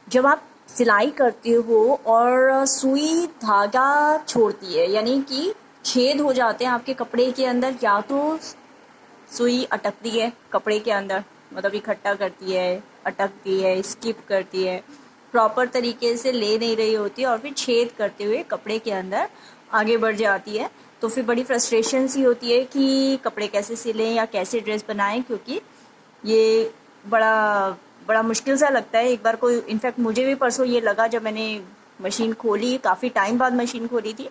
जब आप सिलाई करते हो और सुई धागा छोड़ती है, यानी कि छेद हो जाते हैं आपके कपड़े के अंदर, या तो सुई अटकती है कपड़े के अंदर, मतलब इकट्ठा करती है, अटकती है, स्किप करती है, प्रॉपर तरीके से ले नहीं रही होती है और फिर छेद करते हुए कपड़े के अंदर आगे बढ़ जाती है, तो फिर बड़ी फ्रस्ट्रेशन सी होती है कि कपड़े कैसे सिलें या कैसे ड्रेस बनाएं, क्योंकि ये बड़ा बड़ा मुश्किल सा लगता है। एक बार कोई, इनफैक्ट मुझे भी परसों ये लगा जब मैंने मशीन खोली, काफ़ी टाइम बाद मशीन खोली थी,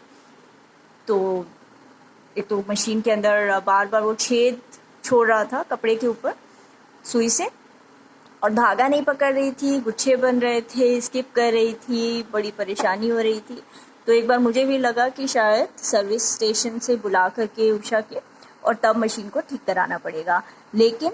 तो एक तो मशीन के अंदर बार बार वो छेद छोड़ रहा था कपड़े के ऊपर सुई से, और धागा नहीं पकड़ रही थी, गुच्छे बन रहे थे, स्किप कर रही थी, बड़ी परेशानी हो रही थी। तो एक बार मुझे भी लगा कि शायद सर्विस स्टेशन से बुला करके उषा के और तब मशीन को ठीक कराना पड़ेगा। लेकिन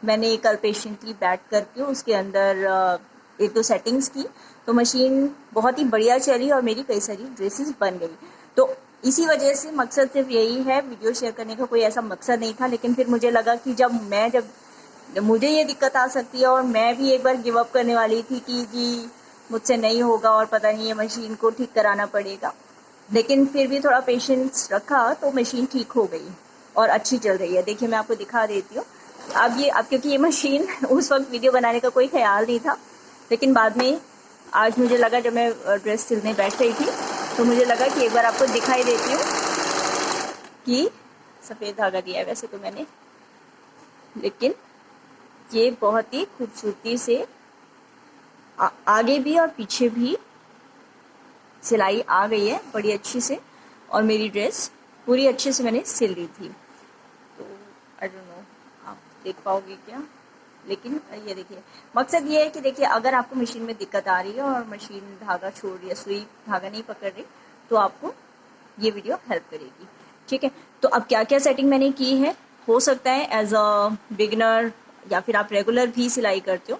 मैंने कल पेशेंटली बैठ करके उसके अंदर एक दो सेटिंग्स की, तो मशीन बहुत ही बढ़िया चली और मेरी कई सारी ड्रेसेस बन गई। तो इसी वजह से मकसद सिर्फ यही है, वीडियो शेयर करने का कोई ऐसा मकसद नहीं था। लेकिन फिर मुझे लगा कि जब मुझे ये दिक्कत आ सकती है, और मैं भी एक बार गिव अप करने वाली थी कि जी मुझसे नहीं होगा और पता नहीं ये मशीन को ठीक कराना पड़ेगा, लेकिन फिर भी थोड़ा पेशेंस रखा तो मशीन ठीक हो गई और अच्छी चल रही है। देखिए मैं आपको दिखा देती हूँ। अब क्योंकि ये मशीन उस वक्त वीडियो बनाने का कोई ख्याल नहीं था, लेकिन बाद में आज मुझे लगा, जब मैं ड्रेस सिलने बैठ रही थी तो मुझे लगा कि एक बार आपको दिखाई देती हूँ कि सफ़ेद धागा दिया है वैसे तो मैंने, लेकिन ये बहुत ही खूबसूरती से आगे भी और पीछे भी सिलाई आ गई है बड़ी अच्छी से, और मेरी ड्रेस पूरी अच्छे से मैंने सिल ली थी। तो आई डोंट नो आप देख पाओगे क्या, लेकिन ये देखिए, मकसद ये है कि देखिए अगर आपको मशीन में दिक्कत आ रही है और मशीन धागा छोड़ रही है, सुई धागा नहीं पकड़ रही, तो आपको ये वीडियो हेल्प करेगी। ठीक है, तो अब क्या क्या सेटिंग मैंने की है, हो सकता है एज अ बिगनर या फिर आप रेगुलर भी सिलाई करते हो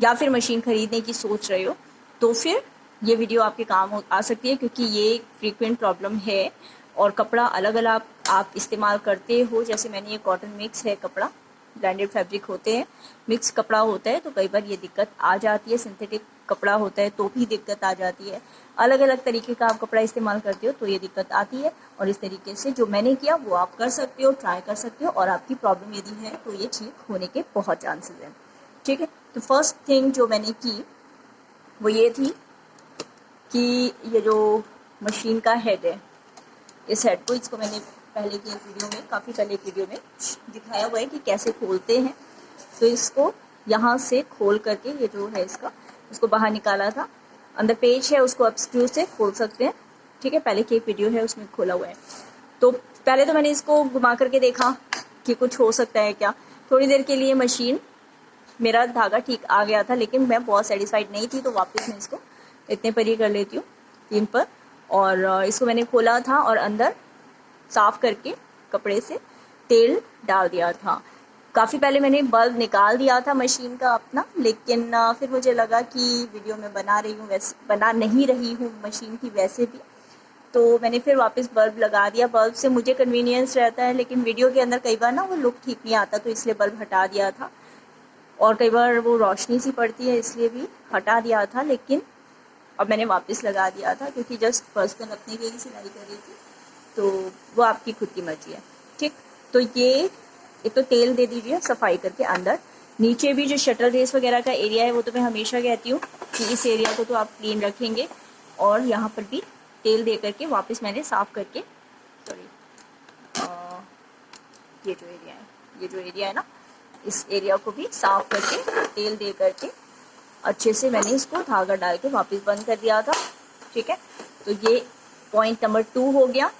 या फिर मशीन खरीदने की सोच रहे हो, तो फिर ये वीडियो आपके काम आ सकती है, क्योंकि ये फ्रीक्वेंट प्रॉब्लम है और कपड़ा अलग अलग आप इस्तेमाल करते हो। जैसे मैंने ये कॉटन मिक्स है कपड़ा, ब्लेंडेड फैब्रिक होते हैं, मिक्स कपड़ा होता है, तो कई बार ये दिक्कत आ जाती है। सिंथेटिक कपड़ा होता है तो भी दिक्कत आ जाती है। अलग अलग तरीके का आप कपड़ा इस्तेमाल करते हो तो ये दिक्कत आती है, और इस तरीके से जो मैंने किया वो आप कर सकते हो, ट्राई कर सकते हो, और आपकी प्रॉब्लम यदि है तो ये ठीक होने के बहुत चांसेस हैं। ठीक है, तो फर्स्ट थिंग जो मैंने की वो ये थी कि ये जो मशीन का हेड है, इस हेड को, इसको मैंने पहले की एक वीडियो में, काफ़ी पहले एक वीडियो में दिखाया हुआ है कि कैसे खोलते हैं। तो इसको यहाँ से खोल करके, ये जो है इसको बाहर निकाला था, अंदर पेज है उसको आप स्क्रू से खोल सकते हैं। ठीक है, पहले की एक वीडियो है उसमें खोला हुआ है। तो पहले तो मैंने इसको घुमा करके देखा कि कुछ हो सकता है क्या। थोड़ी देर के लिए मशीन, मेरा धागा ठीक आ गया था, लेकिन मैं बहुत सेटिस्फाइड नहीं थी, तो वापस मैं इसको इतने पर ही कर लेती हूँ, 3 पर। और इसको मैंने खोला था और अंदर साफ करके कपड़े से तेल डाल दिया था। काफ़ी पहले मैंने बल्ब निकाल दिया था मशीन का अपना, लेकिन फिर मुझे लगा कि वीडियो में बना रही हूँ, वैसे बना नहीं रही हूँ मशीन की वैसे भी, तो मैंने फिर वापस बल्ब लगा दिया। बल्ब से मुझे कन्वीनियंस रहता है, लेकिन वीडियो के अंदर कई बार ना वो लुक ठीक नहीं आता, तो इसलिए बल्ब हटा दिया था, और कई बार वो रोशनी सी पड़ती है इसलिए भी हटा दिया था। लेकिन अब मैंने वापस लगा दिया था, क्योंकि जस्ट पर्सनल अपने लिए ही सिलाई कर रही थी, तो वो आपकी खुद की मर्जी है। ठीक, तो ये एक तो तेल दे दीजिए सफाई करके अंदर। नीचे भी जो शटल रेस वगैरह का एरिया है वो तो मैं हमेशा कहती हूँ कि इस एरिया को तो आप क्लीन रखेंगे, और यहाँ पर भी तेल दे करके वापस मैंने साफ़ करके, सॉरी, ये जो एरिया है ना, इस एरिया को भी साफ़ करके तेल दे करके अच्छे से मैंने इसको धागा डाल के वापस बंद कर दिया था। ठीक है, तो ये पॉइंट नंबर 2 हो गया।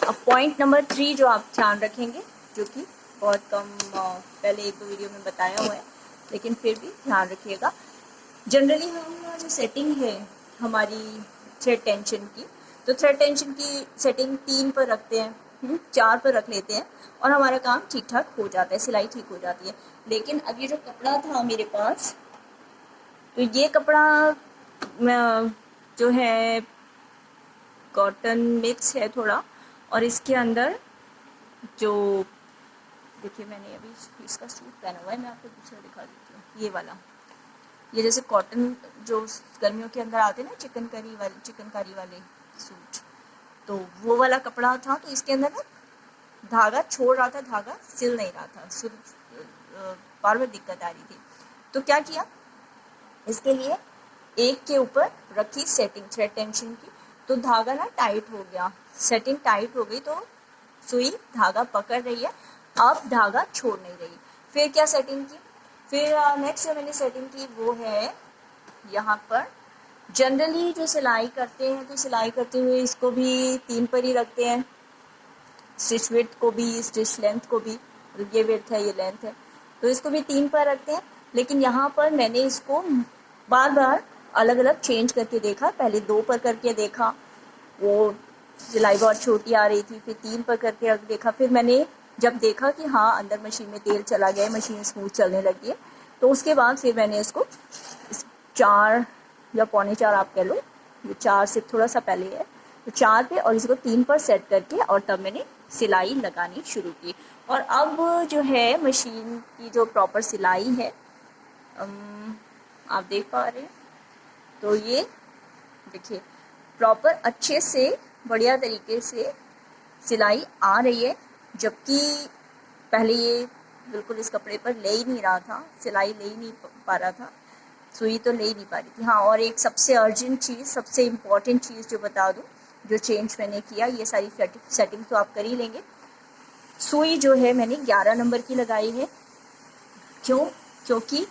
अब पॉइंट नंबर 3 जो आप ध्यान रखेंगे, जो कि बहुत कम पहले 1-2 वीडियो में बताया हुआ है, लेकिन फिर भी ध्यान रखिएगा। जनरली हम जो सेटिंग है हमारी थ्रेड टेंशन की, तो थ्रेड टेंशन की सेटिंग 3 पर रखते हैं, 4 पर रख लेते हैं, और हमारा काम ठीक ठाक हो जाता है, सिलाई ठीक हो जाती है। लेकिन अब ये जो कपड़ा था मेरे पास, तो ये कपड़ा जो है कॉटन मिक्स है थोड़ा, और इसके अंदर जो, देखिए मैंने अभी इसका सूट पहना हुआ है, मैं आपको दूसरा दिखा देती हूँ, ये वाला। ये जैसे कॉटन जो गर्मियों के अंदर आते हैं ना, चिकनकारी वाले सूट, तो वो वाला कपड़ा था। तो इसके अंदर ना धागा छोड़ रहा था, धागा सिल नहीं रहा था, बार बार दिक्कत आ रही थी। तो क्या किया, इसके लिए एक के ऊपर रखी सेटिंग थ्रेड टेंशन की, तो धागा ना टाइट हो गया, सेटिंग टाइट हो गई, तो सुई धागा पकड़ रही है, अब धागा छोड़ नहीं रही। फिर क्या सेटिंग की, फिर नेक्स्ट जो मैंने सेटिंग की वो है यहाँ पर। जनरली जो सिलाई करते हैं तो सिलाई करते हुए इसको भी 3 पर ही रखते हैं, स्टिच विड्थ को भी, स्टिच लेंथ को भी, ये विड्थ है ये लेंथ है, तो इसको भी 3 पर रखते हैं। लेकिन यहाँ पर मैंने इसको बार बार अलग अलग चेंज करके देखा। पहले 2 पर करके देखा, वो सिलाई बहुत छोटी आ रही थी, फिर 3 पर करके रख देखा। फिर मैंने जब देखा कि हाँ अंदर मशीन में तेल चला गया है, मशीन स्मूथ चलने लगी है, तो उसके बाद फिर मैंने इसको 4 या 3.25 आप कह लो, ये 4 से थोड़ा सा पहले है, तो 4 पे और इसको 3 पर सेट करके और तब मैंने सिलाई लगानी शुरू की। और अब जो है मशीन की जो प्रॉपर सिलाई है, आप देख पा रहे हैं, तो ये देखिए प्रॉपर अच्छे से बढ़िया तरीके से सिलाई आ रही है, जबकि पहले ये बिल्कुल इस कपड़े पर ले ही नहीं रहा था, सिलाई ले ही नहीं पा रहा था, सुई तो ले ही नहीं पा रही थी। हाँ, और एक सबसे अर्जेंट चीज़, सबसे इम्पॉर्टेंट चीज़ जो बता दूँ, जो चेंज मैंने किया, ये सारी सेटिंग तो आप कर ही लेंगे। सुई जो है मैंने 11 नंबर की लगाई है। क्यों? क्योंकि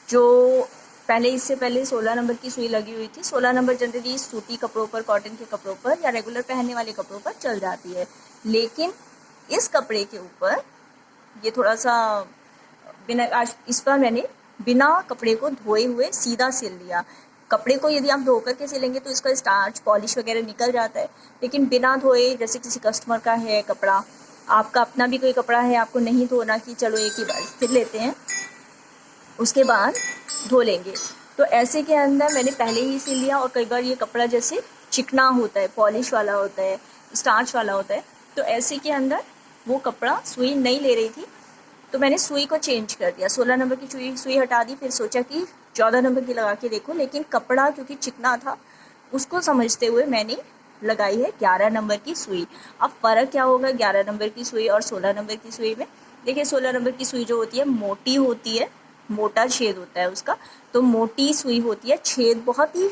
जो पहले इससे पहले 16 नंबर की सुई लगी हुई थी। 16 नंबर जनरली सूती कपड़ों पर, कॉटन के कपड़ों पर या रेगुलर पहनने वाले कपड़ों पर चल जाती है, लेकिन इस कपड़े के ऊपर ये थोड़ा सा इस पर मैंने बिना कपड़े को धोए हुए सीधा सिल लिया। कपड़े को यदि आप धो करके सिलेंगे तो इसका स्टार्च पॉलिश वगैरह निकल जाता है, लेकिन बिना धोए, जैसे किसी कस्टमर का है कपड़ा, आपका अपना भी कोई कपड़ा है, आपको नहीं धोना कि चलो एक ही बार सिल लेते हैं उसके बाद धो लेंगे, तो ऐसे के अंदर मैंने पहले ही सिल लिया। और कई बार ये कपड़ा जैसे चिकना होता है, पॉलिश वाला होता है, स्टार्च वाला होता है, तो ऐसे के अंदर वो कपड़ा सुई नहीं ले रही थी, तो मैंने सुई को चेंज कर दिया। 16 नंबर की सुई हटा दी, फिर सोचा कि 14 नंबर की लगा के देखो, लेकिन कपड़ा क्योंकि चिकना था उसको समझते हुए मैंने लगाई है 11 नंबर की सुई। अब फ़र्क क्या होगा 11 नंबर की सुई और 16 नंबर की सुई में? देखिए 16 नंबर की सुई जो होती है मोटी होती है, मोटा छेद होता है उसका, तो मोटी सुई होती है, छेद बहुत ही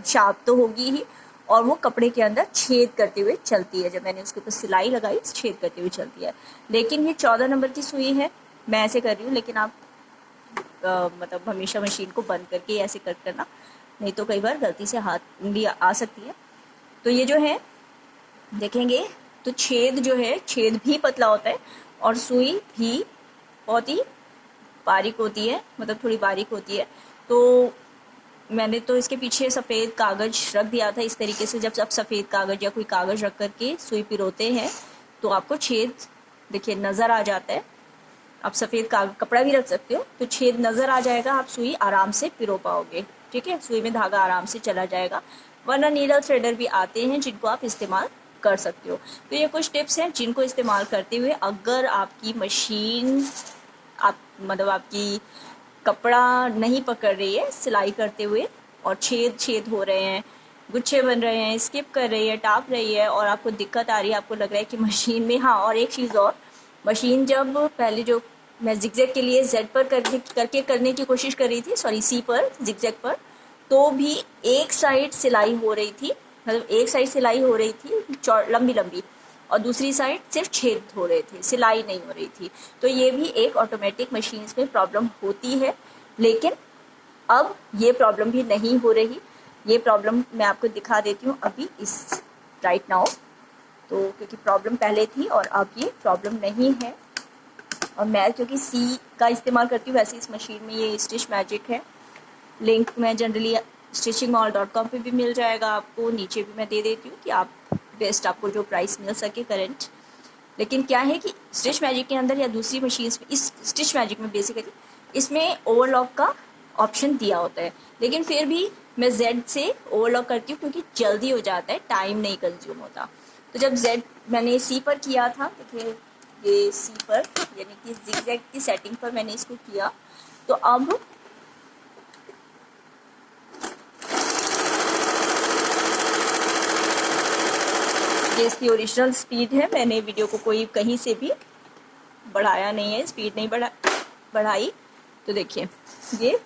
शार्प तो होगी ही, और वो कपड़े के अंदर छेद करते हुए चलती है। जब मैंने उसके ऊपर सिलाई लगाई छेद करते हुए चलती है। लेकिन ये 14 नंबर की सुई है, मैं ऐसे कर रही हूँ, लेकिन आप मतलब हमेशा मशीन को बंद करके ऐसे कट करना, नहीं तो कई बार गलती से हाथ भी आ सकती है। तो ये जो है देखेंगे तो छेद जो है, छेद भी पतला होता है और सुई भी बहुत ही बारीक होती है, मतलब थोड़ी बारीक होती है। तो मैंने तो इसके पीछे सफ़ेद कागज़ रख दिया था इस तरीके से। जब आप सफ़ेद कागज़ या कोई कागज़ रख करके सुई पिरोते हैं तो आपको छेद देखिए नज़र आ जाता है। आप सफ़ेद कपड़ा भी रख सकते हो तो छेद नज़र आ जाएगा, आप सुई आराम से पिरो पाओगे। ठीक है, सुई में धागा आराम से चला जाएगा। वरना नीडल थ्रेडर भी आते हैं जिनको आप इस्तेमाल कर सकते हो। तो ये कुछ टिप्स हैं जिनको इस्तेमाल करते हुए अगर आपकी मशीन आपकी कपड़ा नहीं पकड़ रही है सिलाई करते हुए और छेद हो रहे हैं, गुच्छे बन रहे हैं, स्किप कर रही है, टाप रही है और आपको दिक्कत आ रही है, आपको लग रहा है कि मशीन में, हाँ और एक चीज़ और, मशीन जब पहले जो मैं जिगजैग के लिए जेड पर करके करने की कोशिश कर रही थी, सॉरी सी पर, जिगजैग पर, तो भी एक साइड सिलाई हो रही थी, मतलब एक साइड सिलाई हो रही थी लंबी लंबी, और दूसरी साइड सिर्फ छेद हो रहे थे, सिलाई नहीं हो रही थी। तो ये भी एक ऑटोमेटिक मशीन्स में प्रॉब्लम होती है, लेकिन अब ये प्रॉब्लम भी नहीं हो रही। ये प्रॉब्लम मैं आपको दिखा देती हूँ अभी इस राइट नाउ, तो क्योंकि प्रॉब्लम पहले थी और अब ये प्रॉब्लम नहीं है। और मैं क्योंकि सी का इस्तेमाल करती हूँ, वैसे इस मशीन में ये स्टिच मैजिक है। लिंक मैं जनरली stitchingmall.com पे भी मिल जाएगा आपको, नीचे भी मैं दे देती हूँ कि आप बेस्ट आपको जो प्राइस मिल सके करंट। लेकिन क्या है कि स्टिच मैजिक के अंदर या दूसरी मशीन्स में, इस स्टिच मैजिक में बेसिकली इसमें ओवरलॉक का ऑप्शन दिया होता है, लेकिन फिर भी मैं जेड से ओवरलॉक करती हूँ क्योंकि जल्दी हो जाता है, टाइम नहीं कंज्यूम होता। तो जब जेड मैंने सी पर किया था, देखिए ये सी पर यानी कि जिगजैग की सेटिंग पर मैंने इसको किया, तो अब ये इसकी ओरिजिनल स्पीड है, मैंने वीडियो को कोई कहीं से भी बढ़ाया नहीं है, स्पीड नहीं बढ़ाई। तो देखिए ये